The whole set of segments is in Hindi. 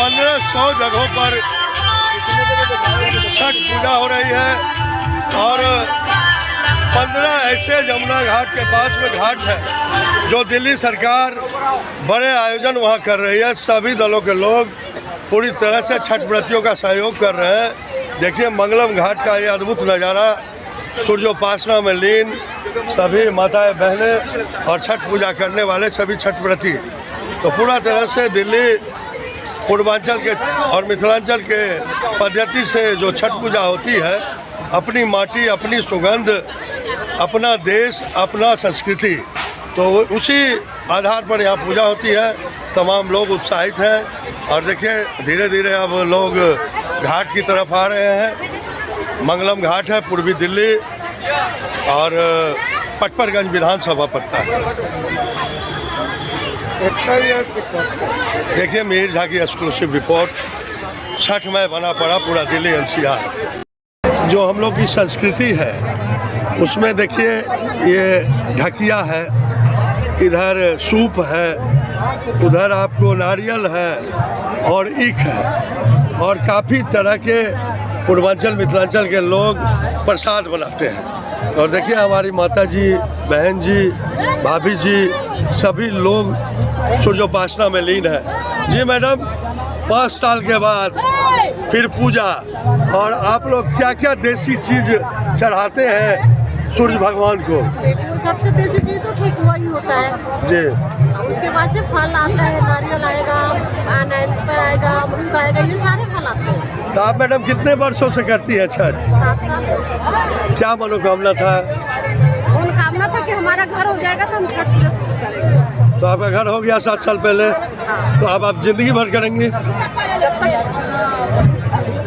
1500 जगहों पर छठ पूजा हो रही है और 15 ऐसे यमुना घाट के पास में घाट है जो दिल्ली सरकार बड़े आयोजन वहाँ कर रही है। सभी दलों के लोग पूरी तरह से छठ व्रतियों का सहयोग कर रहे हैं। देखिए मंगलम घाट का ये अद्भुत नज़ारा, सूर्योपासना में लीन सभी माताएं बहनें और छठ पूजा करने वाले सभी छठ व्रती, तो पूरा तरह से दिल्ली पूर्वांचल के और मिथिलांचल के पद्धति से जो छठ पूजा होती है, अपनी माटी, अपनी सुगंध, अपना देश, अपना संस्कृति, तो उसी आधार पर यहाँ पूजा होती है। तमाम लोग उत्साहित हैं और देखिए धीरे धीरे अब लोग घाट की तरफ आ रहे हैं। मंगलम घाट है, पूर्वी दिल्ली और पटपरगंज विधानसभा पड़ता है। देखिए मीर झा की एक्सक्लूसिव रिपोर्ट, छठ में बना पड़ा पूरा दिल्ली एनसीआर। जो हम लोग की संस्कृति है उसमें देखिए ये ढकिया है, इधर सूप है, उधर आपको नारियल है और ईख है और काफ़ी तरह के पूर्वांचल मिथिलांचल के लोग प्रसाद बनाते हैं। और देखिए हमारी माता जी, बहन जी, भाभी जी सभी लोग सूर्योपासना में लीन है। जी मैडम, 5 साल के बाद फिर पूजा, और आप लोग क्या क्या देसी चीज़ चढ़ाते हैं सूर्य भगवान को? सबसे देसी चीज तो ठेकुआ ही होता है जी। उसके बाद से फल आता है, नारियल आएगा, आएगा, अमरूद आएगा, ये सारे फल आते हैं। तो आप मैडम कितने वर्षों से करती हैं छठ? 7 साल। क्या मनोकामना था? मनोकामना था कि हमारा घर हो जाएगा तो हम छठ पूजा शुरू करेंगे। तो आपका घर हो गया 7 साल पहले? हाँ। तो अब आप जिंदगी भर करेंगे? जब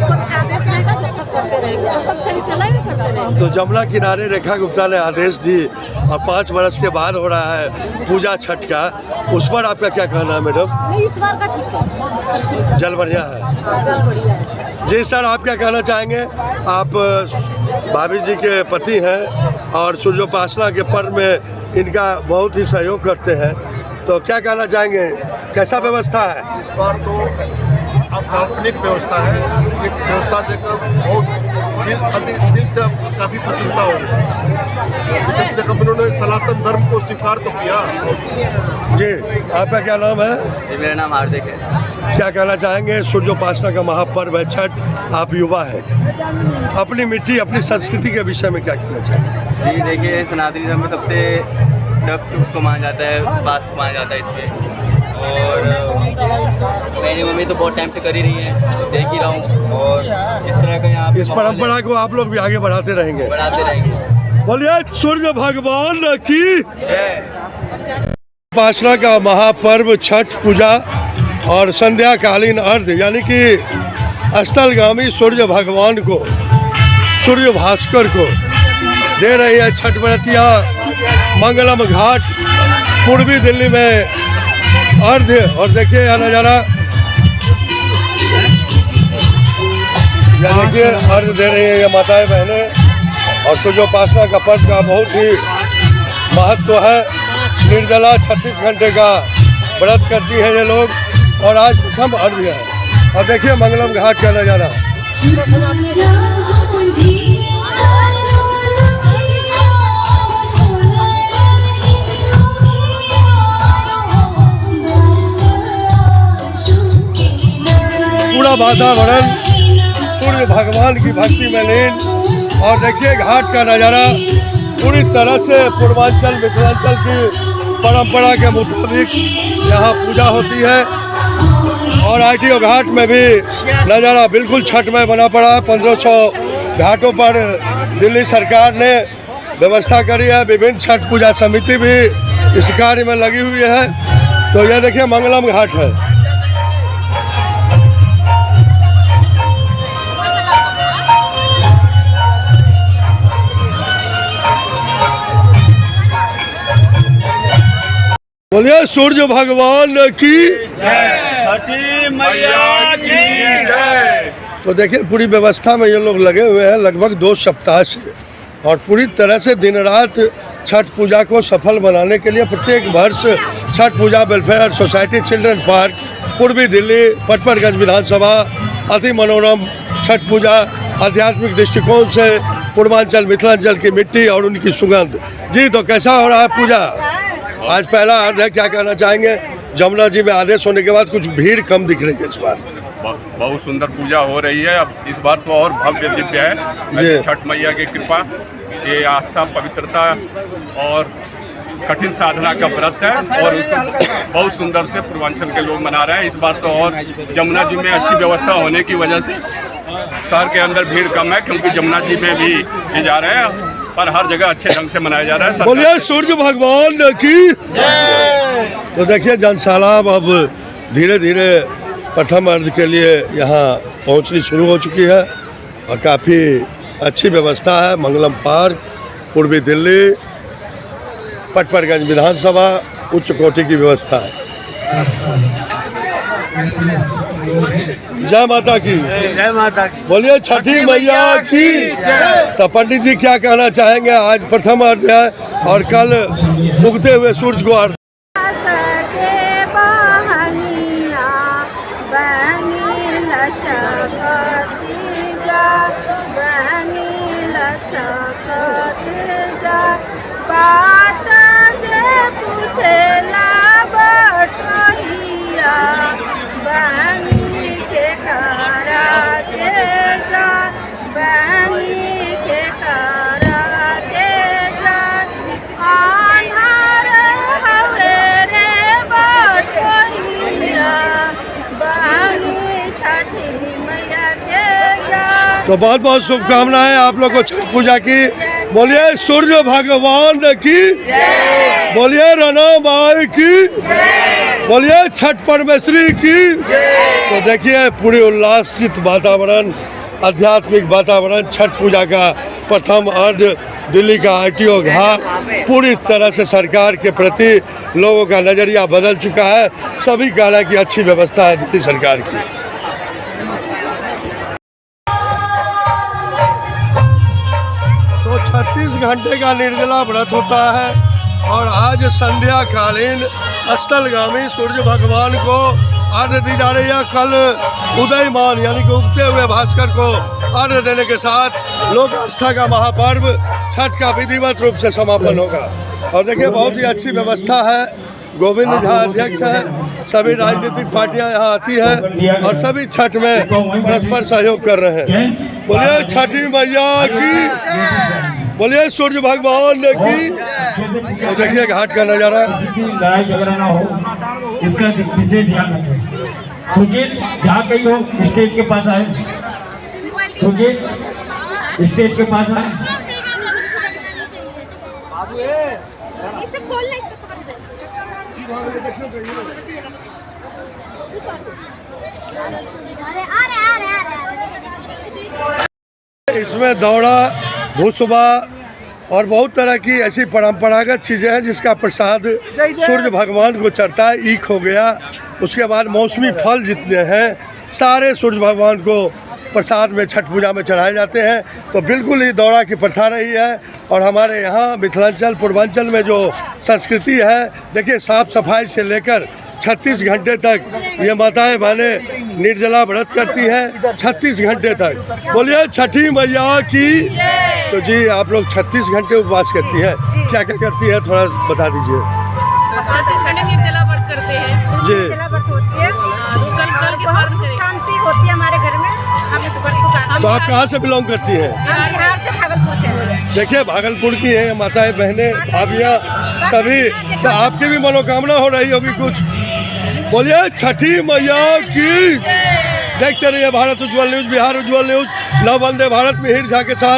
तक आदेश रहेगा जब तक करते रहेंगे, जब तक सही चला भी करते रहेंगे। तो जमुना किनारे रेखा गुप्ता ने आदेश दी और 5 वर्ष के बाद हो रहा है पूजा छठ का, उस पर आपका क्या कहना है मैडम? नहीं, इस बार का ठीक है, जल बढ़िया है। हाँ, जल बढ़िया है। जी सर, आप क्या कहना चाहेंगे? आप भाभी जी के पति हैं और सूर्योपासना के पर्व में इनका बहुत ही सहयोग करते हैं, तो क्या कहना चाहेंगे, कैसा व्यवस्था है? इस बार तो अब काल्पनिक व्यवस्था है, एक व्यवस्था देखकर बहुत दिल से काफ़ी प्रसन्नता हो रही। कम से कम उन्होंने सनातन धर्म को स्वीकार तो किया। जी, आपका क्या नाम है? जी, मेरा नाम हार्दिक है। क्या कहना चाहेंगे? सूर्योपासना का महापर्व है छठ, आप युवा है, अपनी मिट्टी, अपनी संस्कृति के विषय में क्या कहना चाहेंगे? जी देखिए, सनातनी धर्म में सबसे टफ चूज को माना जाता है, फास्ट माना जाता है इसमें, और मेरी मम्मी तो बहुत टाइम से कर ही रही है, देख ही रहा हूँ, और इस तरह का यहाँ इस परंपरा को आप लोग भी आगे बढ़ाते रहेंगे? बढ़ाते रहेंगे। बोलिए सूर्य भगवान की उपासना का महापर्व छठ पूजा और संध्याकालीन अर्घ्य, यानी कि स्थलगामी सूर्य भगवान को, सूर्य भास्कर को दे रही है छठ व्रतियाँ। मंगलम घाट पूर्वी दिल्ली में अर्घ्य, और देखिए यह नज़ारा, यह देखिए अर्घ्य दे रही है ये माताएं बहनें, और सूर्योपासना का पर्व का बहुत ही महत्व है। निर्जला 36 घंटे का व्रत करती है ये लोग, और आज प्रथम अर्घ्य है। और देखिए मंगलम घाट का नज़ारा। पूरा वातावरण सूर्य भगवान की भक्ति में लीन, और देखिए घाट का नज़ारा पूरी तरह से पूर्वांचल मिथिलांचल की परंपरा के मुताबिक यहाँ पूजा होती है। और ITO घाट में भी नज़ारा बिल्कुल छठ में बना पड़ा है। 1500 घाटों पर दिल्ली सरकार ने व्यवस्था करी है, विभिन्न छठ पूजा समिति भी इस कार्य में लगी हुई है। तो यह देखिए मंगलम घाट है। बोलिए सूर्य भगवान की जय, छठी मैया की जय। तो देखिए पूरी व्यवस्था में ये लोग लगे हुए हैं लगभग 2 सप्ताह से, और पूरी तरह से दिन रात छठ पूजा को सफल बनाने के लिए प्रत्येक वर्ष छठ पूजा वेलफेयर सोसाइटी चिल्ड्रन पार्क पूर्वी दिल्ली पटपरगंज विधानसभा अति मनोरम छठ पूजा आध्यात्मिक दृष्टिकोण से पूर्वांचल मिथिलांचल की मिट्टी और उनकी सुगंध। जी तो कैसा हो रहा है पूजा? आज पहला अर्घ है, क्या कहना चाहेंगे? जमुना जी में आदेश होने के बाद कुछ भीड़ कम दिख रही है इस बार। बहुत सुंदर पूजा हो रही है। अब इस बार तो और भव्य दिव्य है। छठ मैया की कृपा, ये आस्था पवित्रता और कठिन साधना का व्रत है और उसको बहुत सुंदर से पूर्वांचल के लोग मना रहे हैं। इस बार तो और जमुना जी में अच्छी व्यवस्था होने की वजह से शहर के अंदर भीड़ कम है, क्योंकि जमुना जी में भी ये जा रहे हैं, पर हर जगह अच्छे ढंग से मनाया जा रहा है। बोलिए सूर्य भगवान की जय। तो देखिए जनसैलाब अब धीरे धीरे प्रथम अर्घ के लिए यहाँ पहुँचनी शुरू हो चुकी है और काफ़ी अच्छी व्यवस्था है। मंगलम पार्क, पूर्वी दिल्ली, पटपरगंज विधानसभा, उच्च कोटि की व्यवस्था है। जय माता की। जय माता की। बोलिए छठी मैया की। तो पंडित जी क्या कहना चाहेंगे? आज प्रथम अर्घ है और कल उगते हुए सूरज को अर्घ। तो बहुत बहुत शुभकामनाएं आप लोग को छठ पूजा की। बोलिए सूर्य भगवान की, बोलिए रणा माई की, बोलिए छठ परमेश्वरी की। तो देखिए पूरी उल्लासित वातावरण, आध्यात्मिक वातावरण, छठ पूजा का प्रथम अर्घ, दिल्ली का आरटीओ घाट पूरी तरह से सरकार के प्रति लोगों का नज़रिया बदल चुका है। सभी कह रहे हैं कि अच्छी व्यवस्था है दिल्ली सरकार की। तो 36 घंटे का निर्जला व्रत होता है और आज संध्या कालीन अस्तलगामी सूर्य भगवान को अर्घ्य दी जा रही है। कल उदयमान यानी कि उगते हुए भास्कर को अर्घ्य देने के साथ लोक आस्था का महापर्व छठ का विधिवत रूप से समापन होगा। और देखिए बहुत ही अच्छी व्यवस्था है। गोविंद झा अध्यक्ष है, सभी राजनीतिक पार्टियां यहाँ आती है और सभी छठ में परस्पर सहयोग कर रहे हैं। बोलिए छठी मैया की, बोलिए सूर्य भगवान की। तो देखिए घाट का नजारा। लड़ाई झगड़ा ना हो, इसका विशेष ध्यान रखें। सुजीत जहाँ कहीं हो स्टेज के पास आए। सुजीत स्टेज के पास आए। इसमें दौड़ा, भूसुबा और बहुत तरह की ऐसी परंपरागत चीज़ें हैं जिसका प्रसाद सूर्य भगवान को चढ़ता है। ईख हो गया, उसके बाद मौसमी फल जितने हैं सारे सूर्य भगवान को प्रसाद में छठ पूजा में चढ़ाए जाते हैं। तो बिल्कुल ही दौड़ा की प्रथा रही है। और हमारे यहाँ मिथिलांचल पूर्वांचल में जो संस्कृति है, देखिए साफ सफाई से लेकर 36 घंटे तक ये माताएं बहनें निर्जला व्रत करती हैं 36 घंटे तक। बोलिए छठी मैया की। तो जी आप लोग 36 घंटे उपवास करती हैं, क्या क्या करती है थोड़ा बता दीजिए। 36 घंटे निर्जला व्रत करते हैं जी। निर्जला व्रत होती है। कल की बहुत सुख शांति होती है हमारे घर में। हम इस व्रत को करते हैं। तो आप कहाँ से बिलोंग करती हैं? हम बिहार से भागलपुर से। देखिए भागलपुर की है माताएं बहनें भाभियाँ सभी। तो आपकी भी मनोकामना हो रही होगी कुछ। बोलिए छठी मैया की। देखते रहिए भारत उज्ज्वल न्यूज़, बिहार उज्ज्वल न्यूज़। नव वंदे भारत मिहिर झा के साथ